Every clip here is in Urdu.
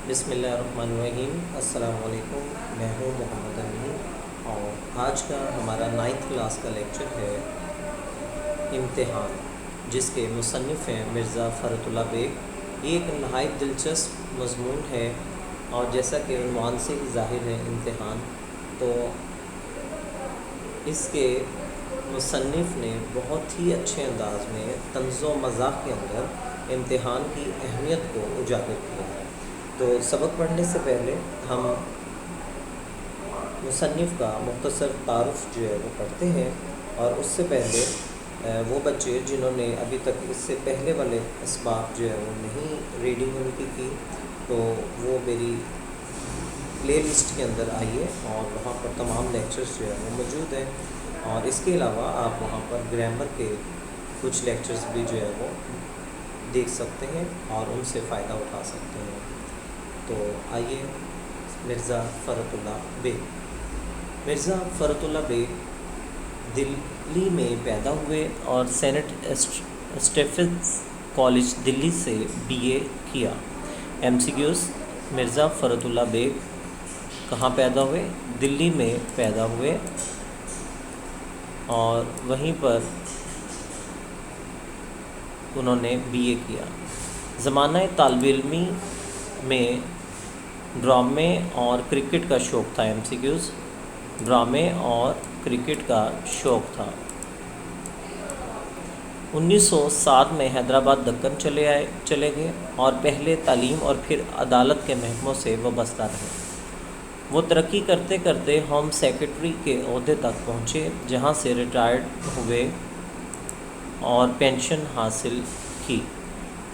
بسم اللہ الرحمن الرحیم۔ السلام علیکم، میں ہوں محمد امین اور آج کا ہمارا 9th کلاس کا لیکچر ہے امتحان، جس کے مصنف ہیں مرزا فرت اللہ بیگ۔ یہ ایک نہایت دلچسپ مضمون ہے اور جیسا کہ عنوان سے ہی ظاہر ہے امتحان، تو اس کے مصنف نے بہت ہی اچھے انداز میں طنز و مزاح کے اندر امتحان کی اہمیت کو اجاگر کیا ہے۔ تو سبق پڑھنے سے پہلے ہم مصنف کا مختصر تعارف جو ہے وہ پڑھتے ہیں، اور اس سے پہلے وہ بچے جنہوں نے ابھی تک اس سے پہلے والے اسباق جو ہے وہ نہیں ریڈنگ ان کی تو وہ میری پلے لسٹ کے اندر آئیے اور وہاں پر تمام لیکچرز جو ہے وہ موجود ہیں، اور اس کے علاوہ آپ وہاں پر گرامر کے کچھ لیکچرز بھی جو ہے وہ دیکھ سکتے ہیں اور ان سے فائدہ اٹھا سکتے ہیں۔ تو آئیے، مرزا فرت اللہ بیگ۔ مرزا فرت اللہ بیگ دلی میں پیدا ہوئے اور سینٹ اسٹیفنس کالج دلی سے BA کیا۔ MCQs: مرزا فرت اللہ بیگ کہاں پیدا ہوئے؟ دلی میں پیدا ہوئے اور وہیں پر انہوں نے BA کیا۔ زمانہ طالب علمی میں ڈرامے اور کرکٹ کا شوق تھا۔ MCQs: ڈرامے اور کرکٹ کا شوق تھا۔ 1907 میں حیدرآباد دکن چلے گئے اور پہلے تعلیم اور پھر عدالت کے محکموں سے وابستہ رہے۔ وہ ترقی کرتے کرتے ہوم سیکرٹری کے عہدے تک پہنچے، جہاں سے ریٹائرڈ ہوئے اور پینشن حاصل کی۔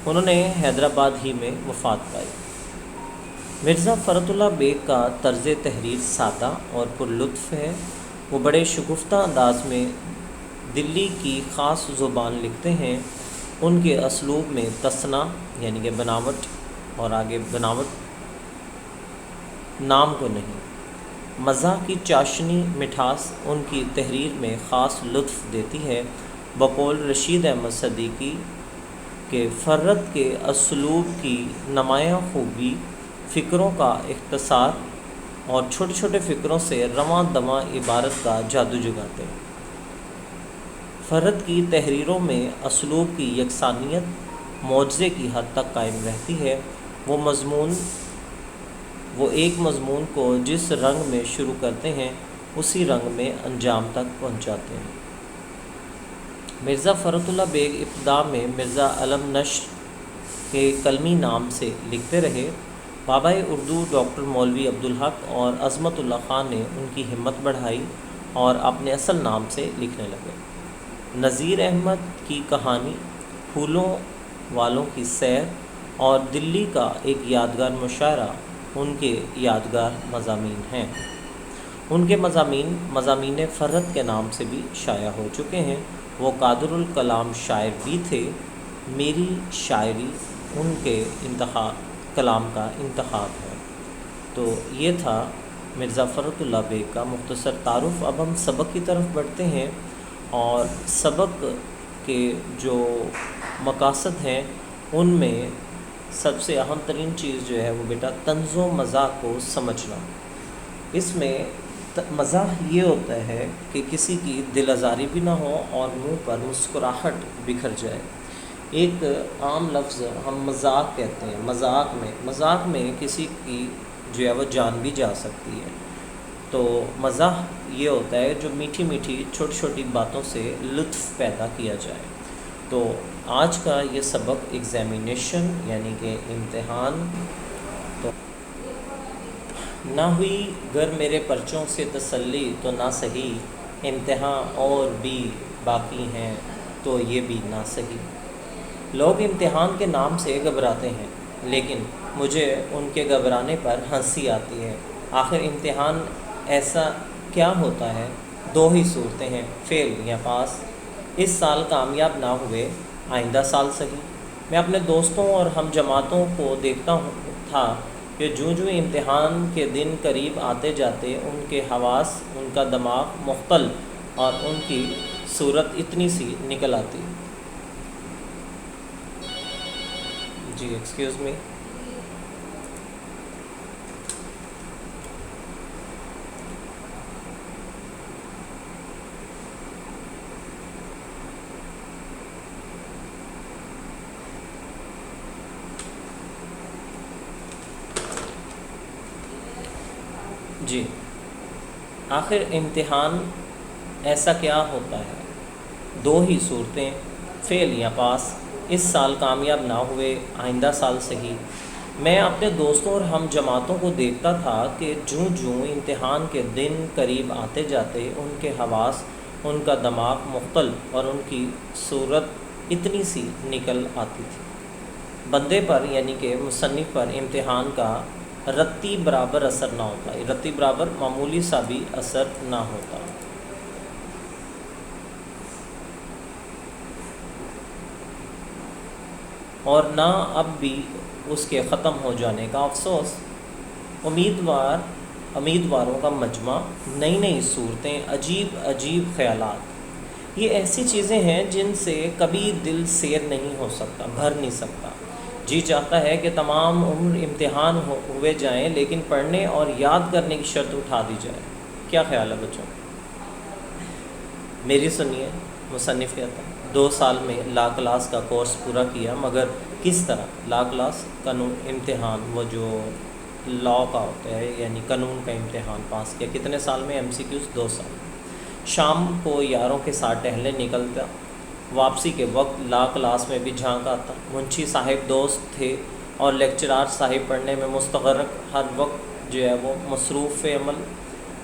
انہوں نے حیدرآباد ہی میں وفات پائی۔ مرزا فرت اللہ بیگ کا طرز تحریر سادہ اور پرلطف ہے۔ وہ بڑے شگفتہ انداز میں دلی کی خاص زبان لکھتے ہیں۔ ان کے اسلوب میں تصنع یعنی کہ بناوٹ، اور آگے بناوٹ نام کو نہیں، مزاح کی چاشنی مٹھاس ان کی تحریر میں خاص لطف دیتی ہے۔ بقول رشید احمد صدیقی کہ فرت کے اسلوب کی نمایاں خوبی فکروں کا اختصار اور چھوٹے چھوٹے فکروں سے رواں دواں عبارت کا جادو جگاتے ہیں۔ فرت کی تحریروں میں اسلوب کی یکسانیت معجزے کی حد تک قائم رہتی ہے۔ وہ ایک مضمون کو جس رنگ میں شروع کرتے ہیں اسی رنگ میں انجام تک پہنچاتے ہیں۔ مرزا فرت اللہ بیگ ابتدا میں مرزا علم نشر کے قلمی نام سے لکھتے رہے۔ بابا اردو ڈاکٹر مولوی عبدالحق اور عظمت اللہ خان نے ان کی ہمت بڑھائی اور اپنے اصل نام سے لکھنے لگے۔ نذیر احمد کی کہانی، پھولوں والوں کی سیر اور دلی کا ایک یادگار مشاعرہ ان کے یادگار مضامین ہیں۔ ان کے مضامین فرت کے نام سے بھی شائع ہو چکے ہیں۔ وہ قادر الکلام شاعر بھی تھے۔ میری شاعری ان کے کلام کا انتخاب ہے۔ تو یہ تھا مرزا فرت اللہ بیگ کا مختصر تعارف۔ اب ہم سبق کی طرف بڑھتے ہیں، اور سبق کے جو مقاصد ہیں ان میں سب سے اہم ترین چیز جو ہے وہ بیٹا طنز و مزاح کو سمجھنا۔ اس میں مزاح یہ ہوتا ہے کہ کسی کی دل آزاری بھی نہ ہو اور منہ پر مسکراہٹ بکھر جائے۔ ایک عام لفظ ہم مذاق کہتے ہیں، مذاق میں کسی کی جو ہے وہ جان بھی جا سکتی ہے۔ تو مزاح یہ ہوتا ہے جو میٹھی میٹھی چھوٹی چھوٹی باتوں سے لطف پیدا کیا جائے۔ تو آج کا یہ سبق ایگزامینیشن یعنی کہ امتحان، تو نہ ہوئی گر میرے پرچوں سے تسلی تو نہ صحیح، امتحان اور بھی باقی ہیں تو یہ بھی نہ صحیح۔ لوگ امتحان کے نام سے گھبراتے ہیں، لیکن مجھے ان کے گھبرانے پر ہنسی آتی ہے۔ آخر امتحان ایسا کیا ہوتا ہے؟ دو ہی صورتیں ہیں، فیل یا پاس۔ اس سال کامیاب نہ ہوئے، آئندہ سال صحیح۔ میں اپنے دوستوں اور ہم جماعتوں کو دیکھتا تھا کہ جوں امتحان کے دن قریب آتے جاتے ان کے حواس، ان کا دماغ مختل اور ان کی صورت اتنی سی نکل آتی۔ جی ایکسکیوز می۔ جی، آخر امتحان ایسا کیا ہوتا ہے؟ دو ہی صورتیں، فیل یا پاس۔ اس سال کامیاب نہ ہوئے، آئندہ سال صحیح۔ میں اپنے دوستوں اور ہم جماعتوں کو دیکھتا تھا کہ جوں جوں امتحان کے دن قریب آتے جاتے ان کے حواس، ان کا دماغ مختل اور ان کی صورت اتنی سی نکل آتی تھی۔ بندے پر یعنی کہ مصنف پر امتحان کا رتی برابر اثر نہ ہوتا، رتی برابر معمولی سا بھی اثر نہ ہوتا۔ اور نہ اب بھی اس کے ختم ہو جانے کا افسوس۔ امیدواروں کا مجمع، نئی نئی صورتیں، عجیب عجیب خیالات، یہ ایسی چیزیں ہیں جن سے کبھی دل سیر نہیں ہو سکتا، بھر نہیں سکتا۔ جی چاہتا ہے کہ تمام عمر امتحان ہوئے جائیں لیکن پڑھنے اور یاد کرنے کی شرط اٹھا دی جائے۔ کیا خیال ہے بچوں؟ میری سنیے، مصنف کہتا ہے 2 سال میں لا کلاس کا کورس پورا کیا، مگر کس طرح؟ لا کلاس قانون امتحان، وہ جو لا کا ہوتا ہے یعنی قانون کا امتحان پاس کیا۔ کتنے سال میں؟ ایم سی کیوز 2 سال۔ شام کو یاروں کے ساتھ ٹہلنے نکلتا، واپسی کے وقت لا کلاس میں بھی جھانک آتا۔ منشی صاحب دوست تھے اور لیکچرار صاحب پڑھنے میں مستغرق، ہر وقت جو ہے وہ مصروف عمل،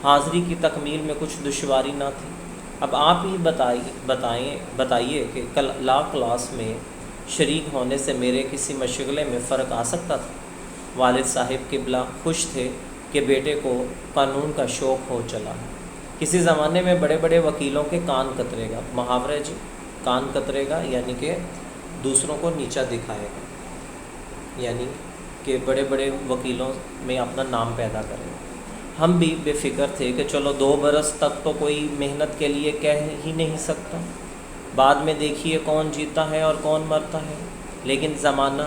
حاضری کی تکمیل میں کچھ دشواری نہ تھی۔ اب آپ ہی بتائیے کہ لا کلاس میں شریک ہونے سے میرے کسی مشغلے میں فرق آ سکتا تھا؟ والد صاحب قبلہ خوش تھے کہ بیٹے کو قانون کا شوق ہو چلا ہے۔ کسی زمانے میں بڑے بڑے وکیلوں کے کان کترے گا، محاورہ جی، کان کترے گا یعنی کہ دوسروں کو نیچا دکھائے گا، یعنی کہ بڑے بڑے وکیلوں میں اپنا نام پیدا کرے گا۔ ہم بھی بے فکر تھے کہ چلو 2 برس تک تو کوئی محنت کے لیے کہہ ہی نہیں سکتا، بعد میں دیکھیے کون جیتا ہے اور کون مرتا ہے۔ لیکن زمانہ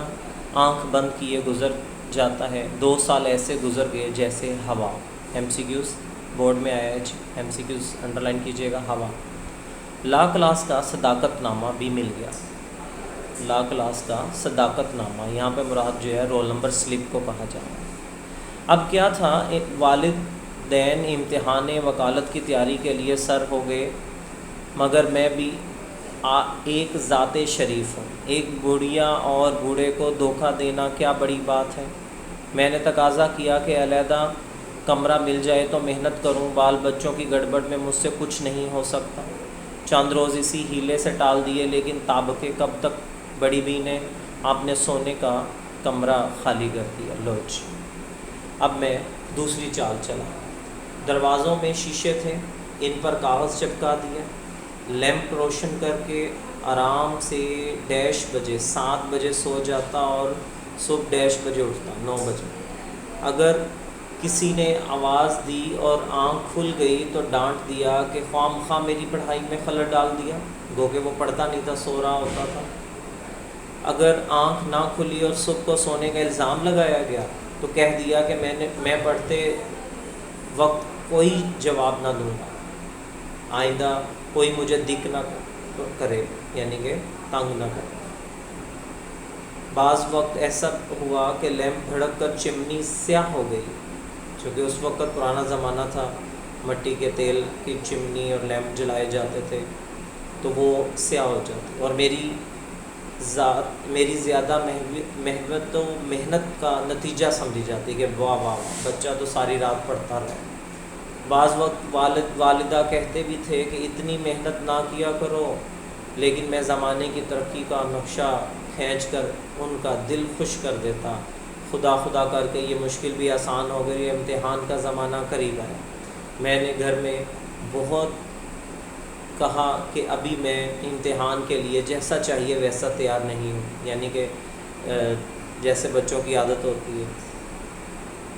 آنکھ بند کیے گزر جاتا ہے۔ 2 سال ایسے گزر گئے جیسے ہوا۔ ایم سی کیوز بورڈ میں آیا ہے، MCQs underline کیجیے گا، ہوا۔ لا کلاس کا صداقت نامہ بھی مل گیا۔ لا کلاس کا صداقت نامہ، یہاں پہ مراد جو ہے رول نمبر سلپ کو کہا جاتا ہے۔ اب کیا تھا، والدین امتحان وکالت کی تیاری کے لیے سر ہو گئے، مگر میں بھی ایک ذات شریف ہوں۔ ایک بڑھیا اور بوڑھے کو دھوکہ دینا کیا بڑی بات ہے؟ میں نے تقاضا کیا کہ علیحدہ کمرہ مل جائے تو محنت کروں، بال بچوں کی گڑبڑ میں مجھ سے کچھ نہیں ہو سکتا۔ چند روز اسی ہیلے سے ٹال دیے، لیکن تابکے کب تک؟ بڑی بی نے آپ نے سونے کا کمرہ خالی کر دیا۔ لوچ۔ اب میں دوسری چال چلا۔ دروازوں میں شیشے تھے، ان پر کاغذ چپکا دیا، لیمپ روشن کر کے آرام سے 7 بجے سو جاتا اور صبح 9 اٹھتا، 9 بجے۔ اگر کسی نے آواز دی اور آنکھ کھل گئی تو ڈانٹ دیا کہ خواہ مخواہ میری پڑھائی میں خلل ڈال دیا، گو کہ وہ پڑھتا نہیں تھا، سو رہا ہوتا تھا۔ اگر آنکھ نہ کھلی اور صبح کو سونے کا الزام لگایا گیا تو کہہ دیا کہ میں پڑھتے وقت کوئی جواب نہ دوں گا، آئندہ کوئی مجھے دکھ نہ کرے، یعنی کہ تنگ نہ کرے۔ بعض وقت ایسا ہوا کہ لیمپ بھڑک کر چمنی سیاہ ہو گئی، چونکہ اس وقت پرانا زمانہ تھا، مٹی کے تیل کی چمنی اور لیمپ جلائے جاتے تھے، تو وہ سیاہ ہو جاتی، اور میری زیادہ محنت کا نتیجہ سمجھی جاتی کہ واہ واہ بچہ تو ساری رات پڑھتا رہا۔ بعض وقت والدہ کہتے بھی تھے کہ اتنی محنت نہ کیا کرو، لیکن میں زمانے کی ترقی کا نقشہ کھینچ کر ان کا دل خوش کر دیتا۔ خدا خدا کر کے یہ مشکل بھی آسان ہو گئی، امتحان کا زمانہ قریب آیا۔ میں نے گھر میں بہت کہا کہ ابھی میں امتحان کے لیے جیسا چاہیے ویسا تیار نہیں ہوں، یعنی کہ جیسے بچوں کی عادت ہوتی ہے،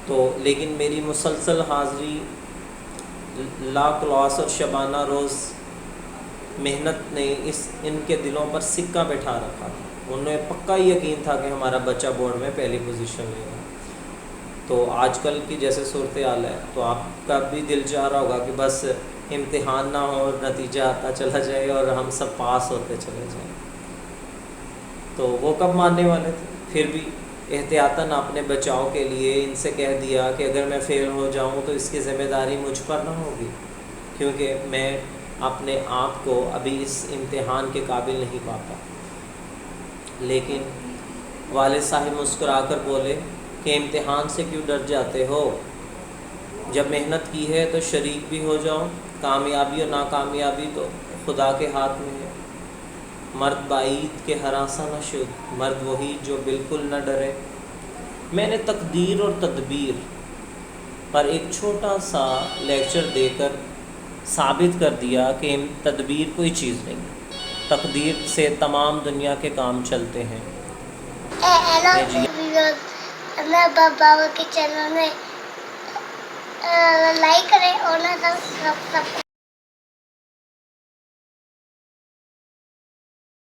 تو لیکن میری مسلسل حاضری لا کلاس اور شبانہ روز محنت نے ان کے دلوں پر سکہ بٹھا رکھا تھا۔ انہیں پکا یقین تھا کہ ہمارا بچہ بورڈ میں پہلی پوزیشن لے گا۔ تو آج کل کی جیسے صورتحال ہے تو آپ کا بھی دل چاہ رہا ہوگا کہ بس امتحان نہ ہو اور نتیجہ آتا چلا جائے اور ہم سب پاس ہوتے چلے جائیں۔ تو وہ کب ماننے والے تھے؟ پھر بھی احتیاطاً اپنے بچاؤ کے لیے ان سے کہہ دیا کہ اگر میں فیل ہو جاؤں تو اس کی ذمہ داری مجھ پر نہ ہوگی، کیونکہ میں اپنے آپ کو ابھی اس امتحان کے قابل نہیں پاتا۔ لیکن والد صاحب مسکرا کر بولے کہ امتحان سے کیوں ڈر جاتے ہو؟ جب محنت کی ہے تو شریک بھی ہو جاؤ، کامیابی اور ناکامیابی تو خدا کے ہاتھ میں ہے۔ مرد بعید کے ہراساں نہ شد، مرد وہی جو بالکل نہ ڈرے۔ میں نے تقدیر اور تدبیر پر ایک چھوٹا سا لیکچر دے کر ثابت کر دیا کہ تدبیر کوئی چیز نہیں، تقدیر سے تمام دنیا کے کام چلتے ہیں۔ جی میں بابا کے چینل میں لائک کریں اور نہ سب